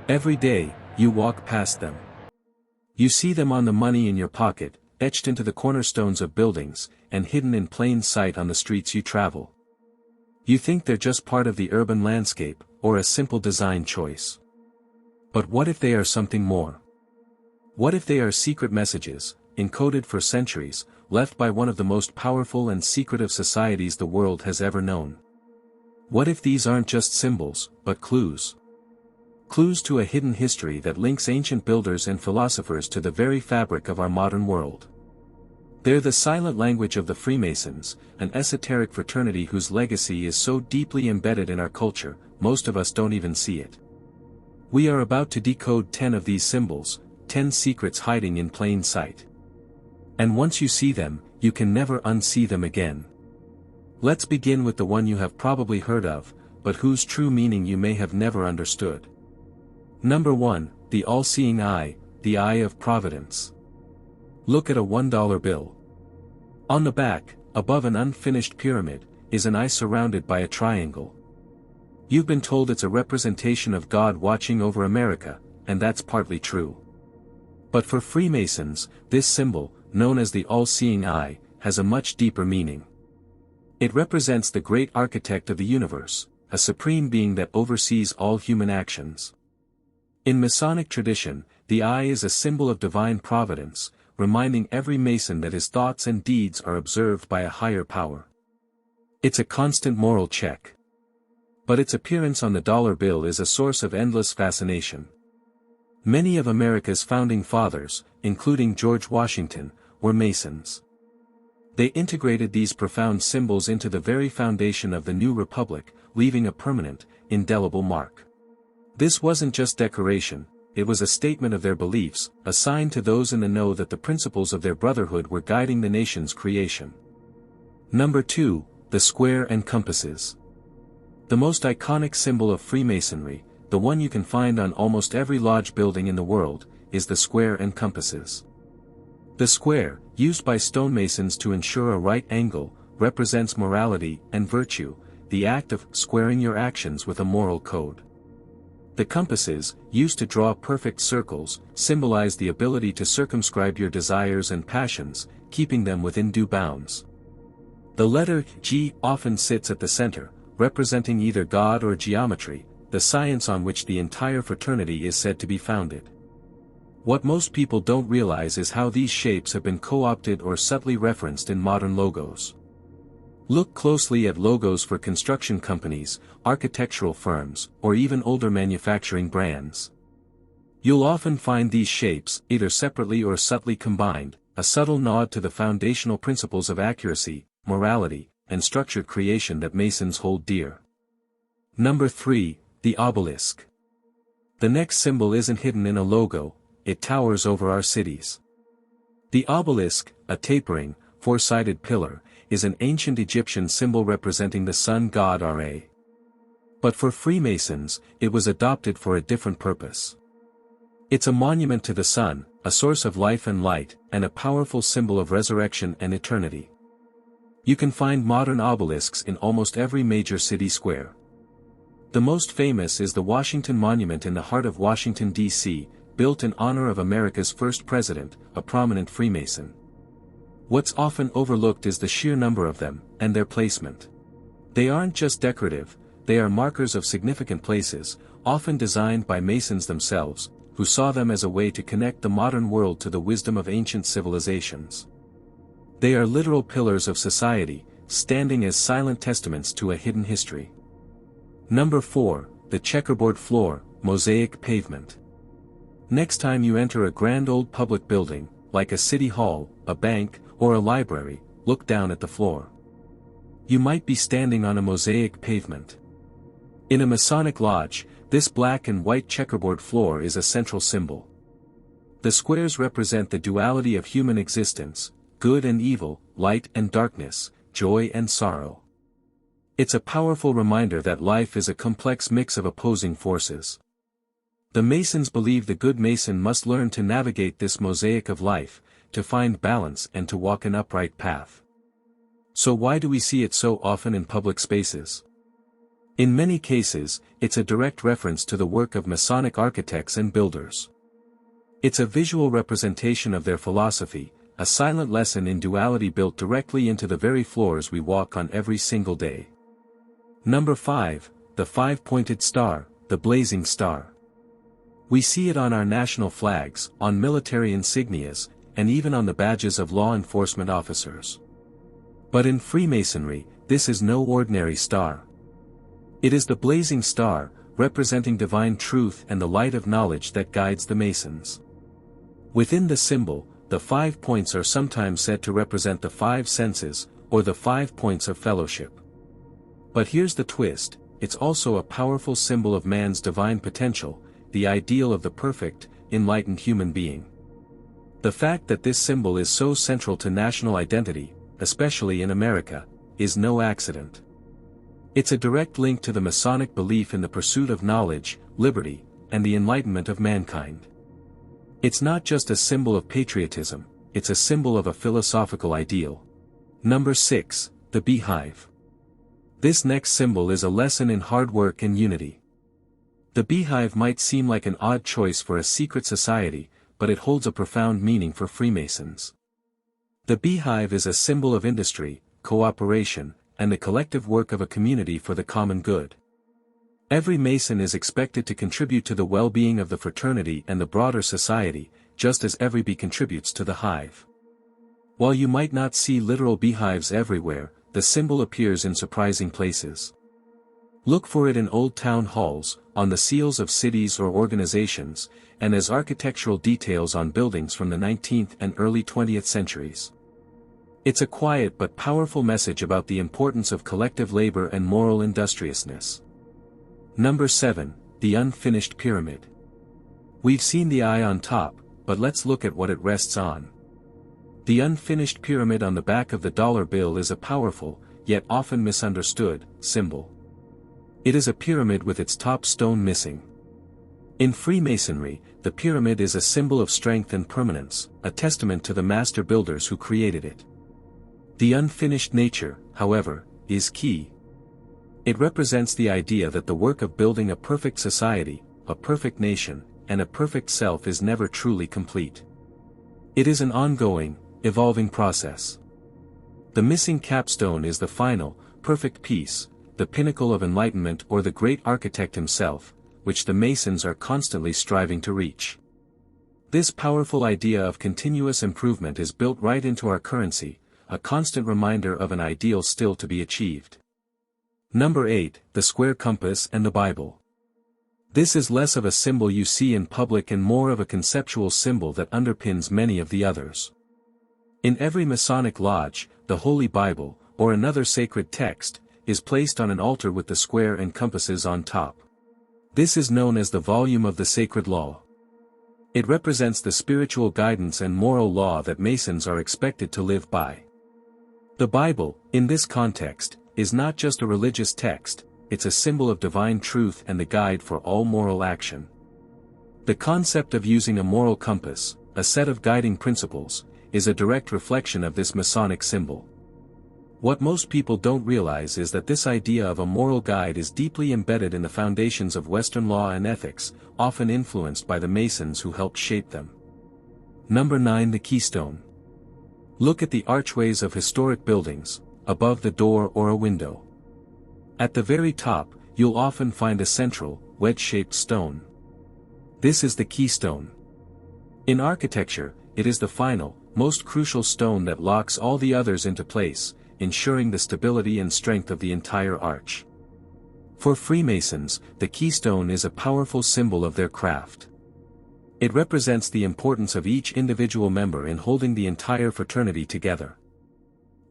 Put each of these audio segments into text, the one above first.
Every day, you walk past them. You see them on the money in your pocket, etched into the cornerstones of buildings, and hidden in plain sight on the streets you travel. You think they're just part of the urban landscape, or a simple design choice. But what if they are something more? What if they are secret messages, encoded for centuries, left by one of the most powerful and secretive societies the world has ever known? What if these aren't just symbols, but clues? Clues to a hidden history that links ancient builders and philosophers to the very fabric of our modern world. They're the silent language of the Freemasons, an esoteric fraternity whose legacy is so deeply embedded in our culture, most of us don't even see it. We are about to decode 10 of these symbols, 10 secrets hiding in plain sight. And once you see them, you can never unsee them again. Let's begin with the one you have probably heard of, but whose true meaning you may have never understood. Number 1, the all-seeing eye, the eye of Providence. Look at a $1 bill. On the back, above an unfinished pyramid, is an eye surrounded by a triangle. You've been told it's a representation of God watching over America, and that's partly true. But for Freemasons, this symbol, known as the all-seeing eye, has a much deeper meaning. It represents the great architect of the universe, a supreme being that oversees all human actions. In Masonic tradition, the eye is a symbol of divine providence, reminding every Mason that his thoughts and deeds are observed by a higher power. It's a constant moral check. But its appearance on the dollar bill is a source of endless fascination. Many of America's founding fathers, including George Washington, were Masons. They integrated these profound symbols into the very foundation of the new republic, leaving a permanent, indelible mark. This wasn't just decoration, it was a statement of their beliefs, a sign to those in the know that the principles of their brotherhood were guiding the nation's creation. Number 2, the square and compasses. The most iconic symbol of Freemasonry, the one you can find on almost every lodge building in the world, is the square and compasses. The square, used by stonemasons to ensure a right angle, represents morality and virtue, the act of squaring your actions with a moral code. The compasses, used to draw perfect circles, symbolize the ability to circumscribe your desires and passions, keeping them within due bounds. The letter G often sits at the center, representing either God or geometry, the science on which the entire fraternity is said to be founded. What most people don't realize is how these shapes have been co-opted or subtly referenced in modern logos. Look closely at logos for construction companies, architectural firms, or even older manufacturing brands. You'll often find these shapes, either separately or subtly combined, a subtle nod to the foundational principles of accuracy, morality, and structured creation that Masons hold dear. Number 3, the Obelisk. The next symbol isn't hidden in a logo, it towers over our cities. The obelisk, a tapering, four-sided pillar, is an ancient Egyptian symbol representing the sun god Ra. But for Freemasons, it was adopted for a different purpose. It's a monument to the sun, a source of life and light, and a powerful symbol of resurrection and eternity. You can find modern obelisks in almost every major city square. The most famous is the Washington Monument in the heart of Washington, D.C., built in honor of America's first president, a prominent Freemason. What's often overlooked is the sheer number of them, and their placement. They aren't just decorative, they are markers of significant places, often designed by Masons themselves, who saw them as a way to connect the modern world to the wisdom of ancient civilizations. They are literal pillars of society, standing as silent testaments to a hidden history. Number 4, the checkerboard floor, Mosaic pavement. Next time you enter a grand old public building, like a city hall, a bank, or a library, look down at the floor. You might be standing on a mosaic pavement. In a Masonic lodge, this black and white checkerboard floor is a central symbol. The squares represent the duality of human existence, good and evil, light and darkness, joy and sorrow. It's a powerful reminder that life is a complex mix of opposing forces. The Masons believe the good Mason must learn to navigate this mosaic of life, to find balance and to walk an upright path. So why do we see it so often in public spaces? In many cases, it's a direct reference to the work of Masonic architects and builders. It's a visual representation of their philosophy, a silent lesson in duality built directly into the very floors we walk on every single day. Number 5, the five-pointed star, the blazing star. We see it on our national flags, on military insignias, and even on the badges of law enforcement officers. But in Freemasonry, this is no ordinary star. It is the blazing star, representing divine truth and the light of knowledge that guides the Masons. Within the symbol, the 5 points are sometimes said to represent the 5 senses, or the 5 points of fellowship. But here's the twist, it's also a powerful symbol of man's divine potential, the ideal of the perfect, enlightened human being. The fact that this symbol is so central to national identity, especially in America, is no accident. It's a direct link to the Masonic belief in the pursuit of knowledge, liberty, and the enlightenment of mankind. It's not just a symbol of patriotism, it's a symbol of a philosophical ideal. Number 6, the Beehive. This next symbol is a lesson in hard work and unity. The Beehive might seem like an odd choice for a secret society, but it holds a profound meaning for Freemasons. The Beehive is a symbol of industry, cooperation, and the collective work of a community for the common good. Every Mason is expected to contribute to the well-being of the fraternity and the broader society, just as every bee contributes to the hive. While you might not see literal beehives everywhere, the symbol appears in surprising places. Look for it in old town halls, on the seals of cities or organizations, and as architectural details on buildings from the 19th and early 20th centuries. It's a quiet but powerful message about the importance of collective labor and moral industriousness. Number 7, the unfinished pyramid. We've seen the eye on top, but let's look at what it rests on. The unfinished pyramid on the back of the dollar bill is a powerful, yet often misunderstood, symbol. It is a pyramid with its top stone missing. In Freemasonry, the pyramid is a symbol of strength and permanence, a testament to the master builders who created it. The unfinished nature, however, is key. It represents the idea that the work of building a perfect society, a perfect nation, and a perfect self is never truly complete. It is an ongoing, evolving process. The missing capstone is the final, perfect piece, the pinnacle of enlightenment or the great architect himself, which the Masons are constantly striving to reach. This powerful idea of continuous improvement is built right into our currency, a constant reminder of an ideal still to be achieved. Number 8, the square compass and the Bible. This is less of a symbol you see in public and more of a conceptual symbol that underpins many of the others. In every Masonic lodge, the Holy Bible, or another sacred text, is placed on an altar with the square and compasses on top. This is known as the volume of the sacred law. It represents the spiritual guidance and moral law that Masons are expected to live by. The Bible, in this context, is not just a religious text, it's a symbol of divine truth and the guide for all moral action. The concept of using a moral compass, a set of guiding principles, is a direct reflection of this Masonic symbol. What most people don't realize is that this idea of a moral guide is deeply embedded in the foundations of Western law and ethics, often influenced by the Masons who helped shape them. Number 9, the Keystone. Look at the archways of historic buildings, above the door or a window. At the very top, you'll often find a central, wedge-shaped stone. This is the keystone. In architecture, it is the final, most crucial stone that locks all the others into place, ensuring the stability and strength of the entire arch. For Freemasons, the keystone is a powerful symbol of their craft. It represents the importance of each individual member in holding the entire fraternity together.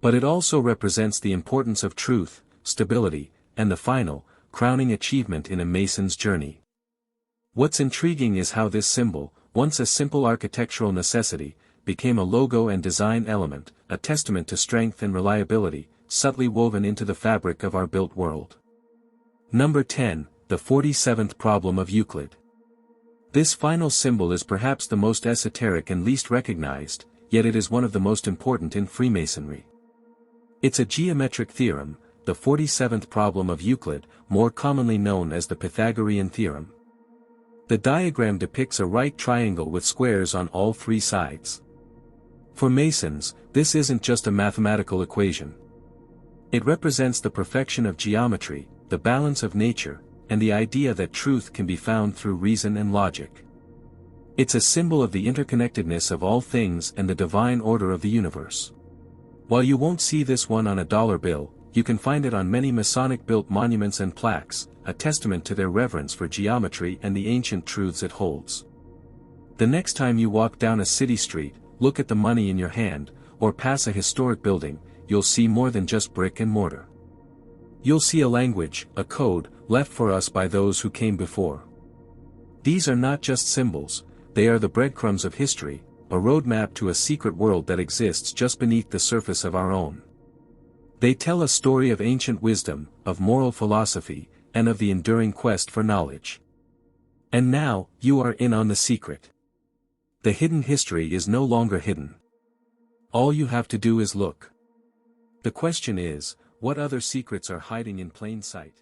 But it also represents the importance of truth, stability, and the final, crowning achievement in a Mason's journey. What's intriguing is how this symbol, once a simple architectural necessity, became a logo and design element, a testament to strength and reliability, subtly woven into the fabric of our built world. Number 10, the 47th Problem of Euclid. This final symbol is perhaps the most esoteric and least recognized, yet it is one of the most important in Freemasonry. It's a geometric theorem, the 47th problem of Euclid, more commonly known as the Pythagorean theorem. The diagram depicts a right triangle with squares on all three sides. For Masons, this isn't just a mathematical equation. It represents the perfection of geometry, the balance of nature, and the idea that truth can be found through reason and logic. It's a symbol of the interconnectedness of all things and the divine order of the universe. While you won't see this one on a dollar bill, you can find it on many Masonic-built monuments and plaques, a testament to their reverence for geometry and the ancient truths it holds. The next time you walk down a city street, look at the money in your hand, or pass a historic building, you'll see more than just brick and mortar. You'll see a language, a code, left for us by those who came before. These are not just symbols, they are the breadcrumbs of history, a roadmap to a secret world that exists just beneath the surface of our own. They tell a story of ancient wisdom, of moral philosophy, and of the enduring quest for knowledge. And now, you are in on the secret. The hidden history is no longer hidden. All you have to do is look. The question is, what other secrets are hiding in plain sight?